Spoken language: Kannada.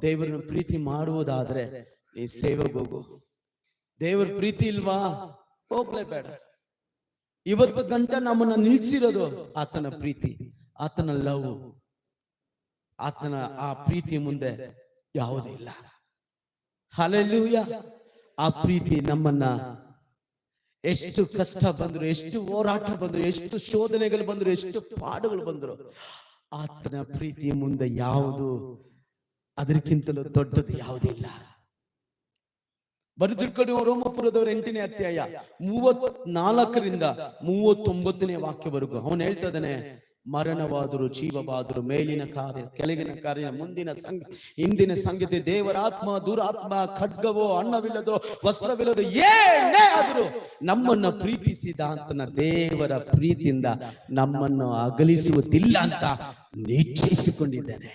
ದೇವರನ್ನು ಪ್ರೀತಿ ಮಾಡುವುದಾದ್ರೆ ನೀ ಸೇವೆಗೆ ಹೋಗು. ದೇವರ ಪ್ರೀತಿ ಇಲ್ವಾ? ಹೋಗ್ಲೇಬೇಡ. ಇವತ್ತು ಗಂಟ ನಮ್ಮನ್ನ ನಿಲ್ಸಿರೋದು ಆತನ ಪ್ರೀತಿ, ಆತನ ಲವ್, ಆತನ ಆ ಪ್ರೀತಿ ಮುಂದೆ ಯಾವುದೂ ಇಲ್ಲ. ಹಲ್ಲೆಲೂಯಾ. ಆ ಪ್ರೀತಿ ನಮ್ಮನ್ನ ಎಷ್ಟು ಕಷ್ಟ ಬಂದ್ರು, ಎಷ್ಟು ಹೋರಾಟ ಬಂದ್ರು, ಎಷ್ಟು ಶೋಧನೆಗಳು ಬಂದ್ರು, ಎಷ್ಟು ಪಾಡುಗಳು ಬಂದ್ರು, ಆತನ ಪ್ರೀತಿಯ ಮುಂದೆ ಯಾವುದು ಅದಕ್ಕಿಂತಲೂ ದೊಡ್ಡದು ಯಾವುದಿಲ್ಲ. ಬರೆದಿಟ್ಕೊಂಡು ರೋಮಪುರದವರ 8ನೇ ಅಧ್ಯಾಯ 34ರಿಂದ 39ನೇ ವಾಕ್ಯವರೆಗೂ ಅವನು ಹೇಳ್ತಾ ಇದ್ದಾನೆ, ಮರಣವಾದರೂ ಜೀವವಾದರೂ, ಮೇಲಿನ ಕಾರ್ಯ ಕೆಳಗಿನ ಕಾರ್ಯ, ಮುಂದಿನ ಹಿಂದಿನ ಸಂಗತಿ, ದೇವರಾತ್ಮ ದುರಾತ್ಮ, ಖಡ್ಗವೋ ಅನ್ನವಿಲ್ಲದೋ ವಸ್ತ್ರವಿಲ್ಲದೋ ಏನೇ ಆದರೂ ನಮ್ಮನ್ನು ಪ್ರೀತಿಸಿದ ಅಂತನ ದೇವರ ಪ್ರೀತಿಯಿಂದ ನಮ್ಮನ್ನು ಅಗಲಿಸುವುದಿಲ್ಲ ಅಂತ ನಿಶ್ಚಯಿಸಿಕೊಂಡಿದ್ದೇನೆ.